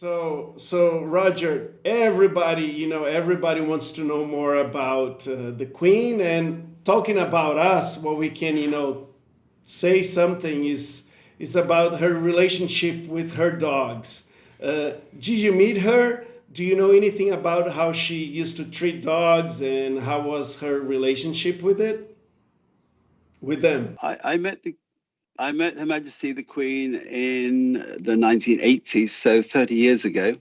So Roger, everybody wants to know more about the Queen, and talking about us. What we can, say something is about her relationship with her dogs. Did you meet her? Do you know anything about how she used to treat dogs and how was her relationship with them? I met Her Majesty the Queen in the 1980s, so 30 years ago,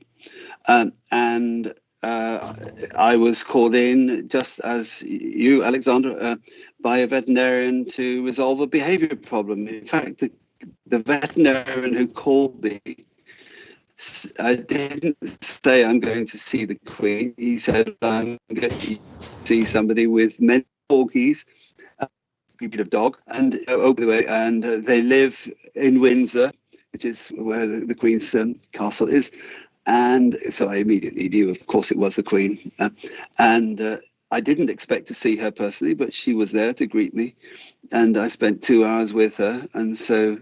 and I was called in, just as you, Alexander, by a veterinarian to resolve a behaviour problem. In fact, the veterinarian who called me, I didn't say I'm going to see the Queen. He said I'm going to see somebody with many corgis, breed of dog, and over the way, and they live in Windsor, which is where the Queen's castle is. And so I immediately knew, of course, it was the Queen. And I didn't expect to see her personally, but she was there to greet me. And I spent 2 hours with her. And so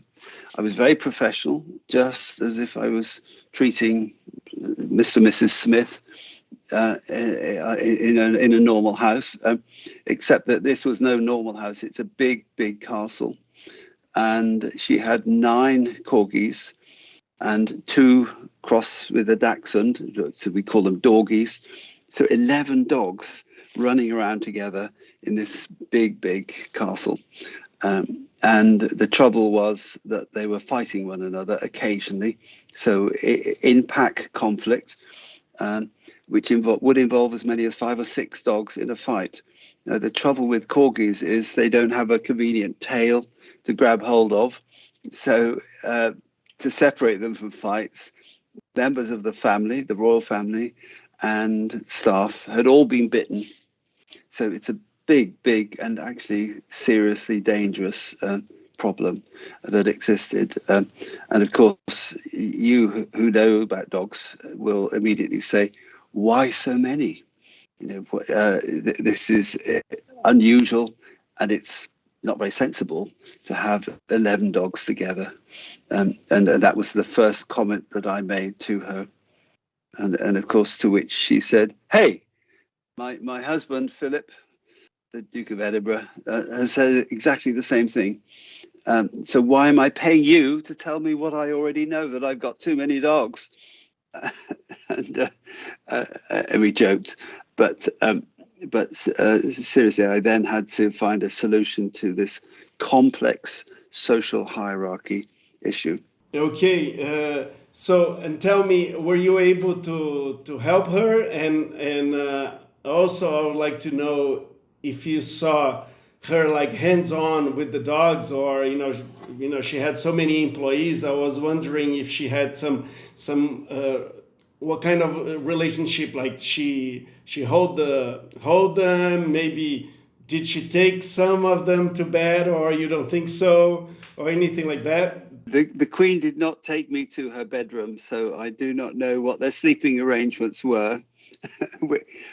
I was very professional, just as if I was treating Mr. and Mrs. Smith in a normal house, except that this was no normal house. It's a big, big castle. And she had 9 corgis and 2 cross with a dachshund, so we call them doggies. So 11 dogs running around together in this big, big castle. And the trouble was that they were fighting one another occasionally. So in pack conflict, which would involve as many as 5 or 6 dogs in a fight. The trouble with corgis is they don't have a convenient tail to grab hold of. So to separate them from fights, members of the family, the royal family, and staff had all been bitten. So it's a big, big and actually seriously dangerous problem that existed. And of course, you who know about dogs will immediately say, why so many? This is unusual, and it's not very sensible to have 11 dogs together. And that was the first comment that I made to her. And of course, to which she said, hey, my husband, Philip, the Duke of Edinburgh, has said exactly the same thing. So why am I paying you to tell me what I already know, that I've got too many dogs? And we joked. But seriously, I then had to find a solution to this complex social hierarchy issue. Okay, and tell me, were you able to help her? And also, I would like to know if you saw her like hands-on with the dogs, or she had so many employees. I was wondering if she had some what kind of relationship, like she hold them, maybe did she take some of them to bed, or you don't think so, or anything like that? The Queen did not take me to her bedroom, so I do not know what their sleeping arrangements were.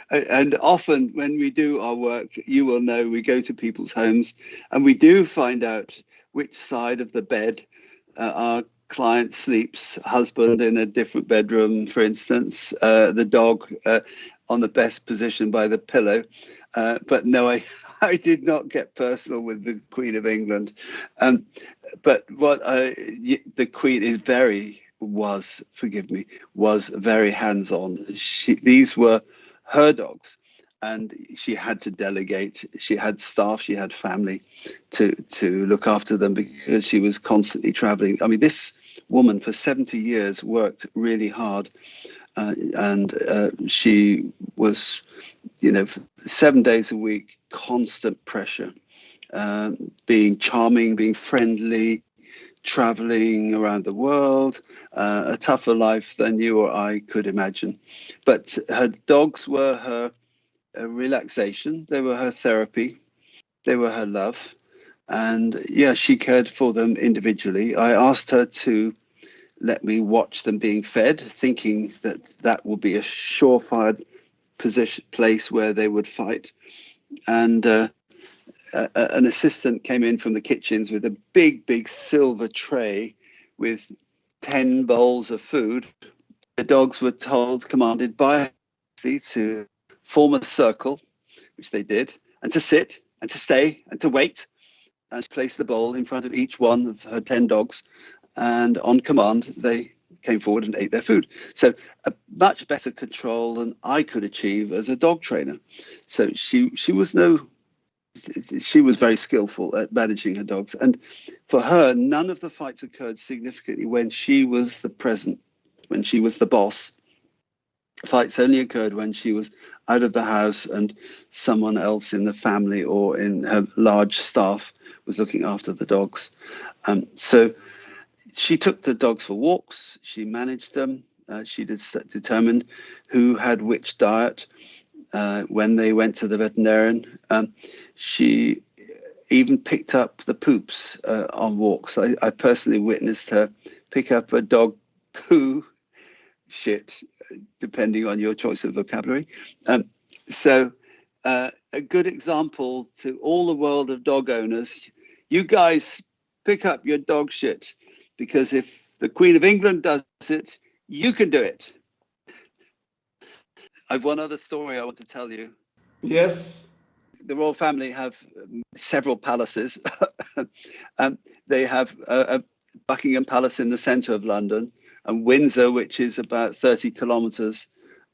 And often when we do our work, you will know, we go to people's homes and we do find out which side of the bed our client sleeps. Husband in a different bedroom, for instance, the dog on the best position by the pillow. But no, I did not get personal with the Queen of England. But what the Queen was very hands-on. These were her dogs, and she had to delegate. She had staff, she had family to look after them, because she was constantly traveling. I mean, this woman for 70 years worked really hard, and she was, 7 days a week, constant pressure, being charming, being friendly, traveling around the world, a tougher life than you or I could imagine. But her dogs were her relaxation. They were her therapy. They were her love. And yeah, she cared for them individually. I asked her to let me watch them being fed, thinking that would be a surefire place where they would fight. And an assistant came in from the kitchens with a big, big silver tray with 10 bowls of food. the dogs were commanded by her to form a circle, which they did, and to sit and to stay and to wait, and place the bowl in front of each one of her 10 dogs. And on command, they came forward and ate their food. So a much better control than I could achieve as a dog trainer. So she was very skillful at managing her dogs. And for her, none of the fights occurred significantly when she was when she was the boss. Fights only occurred when she was out of the house and someone else in the family or in her large staff was looking after the dogs. So she took the dogs for walks. She managed them. She determined who had which diet when they went to the veterinarian. She even picked up the poops on walks. I personally witnessed her pick up a dog poo shit, depending on your choice of vocabulary. So a good example to all the world of dog owners, you guys pick up your dog shit, because if the Queen of England does it, you can do it. I've one other story I want to tell you. Yes. The royal family have several palaces. They have a Buckingham Palace in the centre of London, and Windsor, which is about 30 kilometres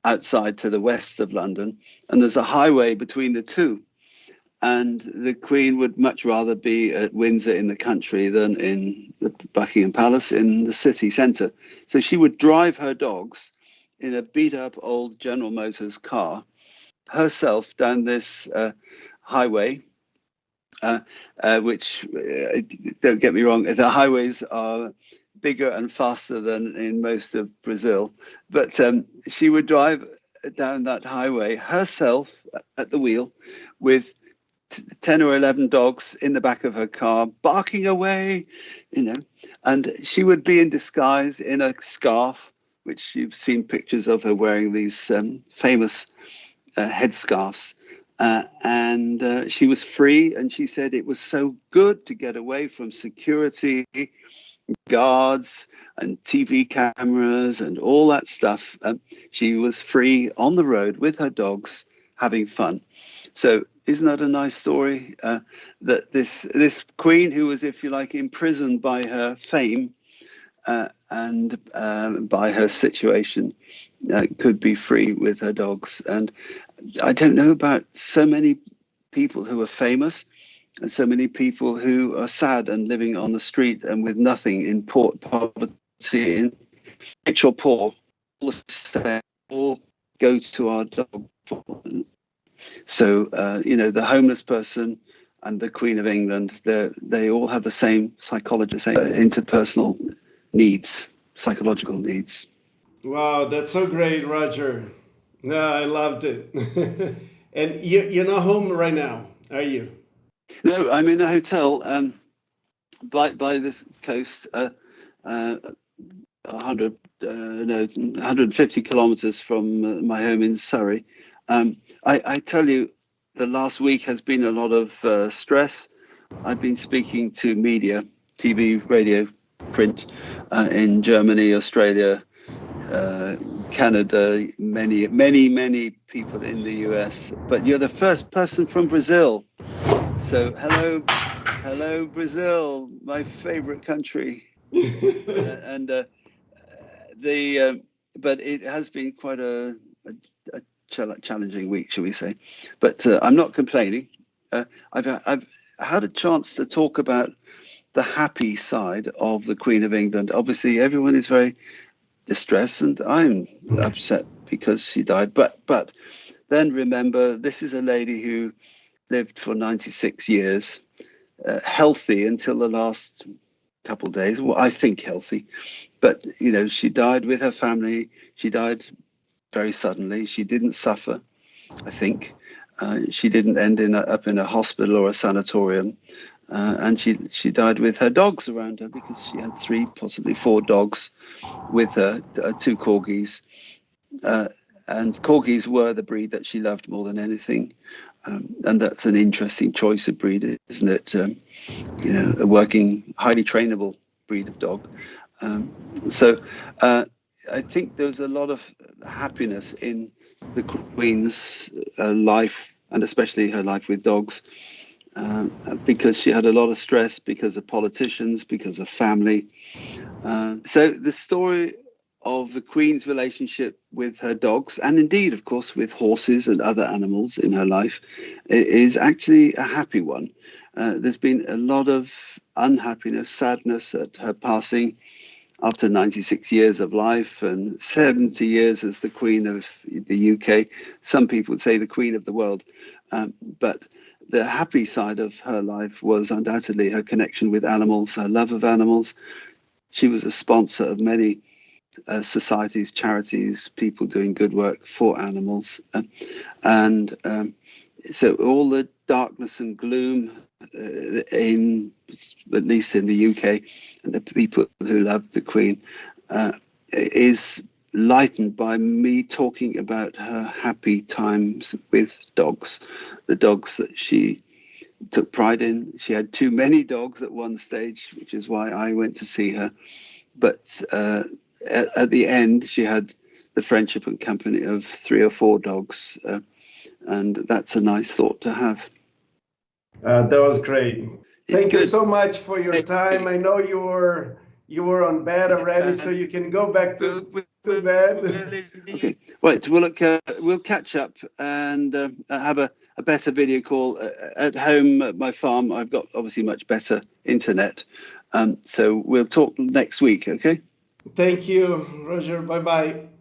outside to the west of London. And there's a highway between the two. And the Queen would much rather be at Windsor in the country than in the Buckingham Palace in the city centre. So she would drive her dogs in a beat-up old General Motors car herself down this highway, which, don't get me wrong, the highways are bigger and faster than in most of Brazil. But she would drive down that highway herself at the wheel with 10 or 11 dogs in the back of her car, barking away, and she would be in disguise in a scarf, which you've seen pictures of her wearing, these famous headscarves. And she was free, and she said it was so good to get away from security, guards and TV cameras and all that stuff. She was free on the road with her dogs, having fun. So isn't that a nice story? That this queen, who was, if you like, imprisoned by her fame and by her situation, could be free with her dogs. And I don't know about so many people who are famous and so many people who are sad and living on the street and with nothing, in poverty, in rich or poor, all go to our dog. So, the homeless person and the Queen of England, they all have the same psychologist, interpersonal needs, psychological needs. Wow, that's so great, Roger. No, I loved it. And you're not home right now, are you? No, I'm in a hotel by this coast, 150 kilometers from my home in Surrey. I tell you, the last week has been a lot of stress. I've been speaking to media, TV, radio, print, in Germany, Australia, Canada, many people in the US. But you're the first person from Brazil. So hello, Brazil, my favorite country. But it has been quite a challenging week, shall we say? But I'm not complaining. I've had a chance to talk about the happy side of the Queen of England. Obviously, everyone is very distressed, and I'm upset because she died. But then remember, this is a lady who lived for 96 years, healthy until the last couple of days. Well, I think healthy, but she died with her family. She died very suddenly. She didn't suffer, I think. She didn't end up in a hospital or a sanatorium, and she died with her dogs around her, because she had 3, possibly 4 dogs with her, 2 Corgis. And Corgis were the breed that she loved more than anything. And that's an interesting choice of breed, isn't it? A working, highly trainable breed of dog. So I think there was a lot of happiness in the Queen's life, and especially her life with dogs, because she had a lot of stress because of politicians, because of family. So the story of the Queen's relationship with her dogs, and indeed, of course, with horses and other animals in her life, is actually a happy one. There's been a lot of unhappiness, sadness at her passing after 96 years of life and 70 years as the Queen of the UK. Some people would say the Queen of the world. But the happy side of her life was undoubtedly her connection with animals, her love of animals. She was a sponsor of many societies, charities, people doing good work for animals. So all the darkness and gloom, at least in the UK, and the people who loved the Queen, is lightened by me talking about her happy times with dogs, the dogs that she took pride in. She had too many dogs at one stage, which is why I went to see her. But at the end, she had the friendship and company of 3 or 4 dogs, and that's a nice thought to have. That was great. Thank you so much for your time. I know you were on bed already, so you can go back to bed. Okay, right. We'll catch up and have a better video call at home at my farm. I've got obviously much better internet, so we'll talk next week. Okay. Thank you, Roger. Bye bye.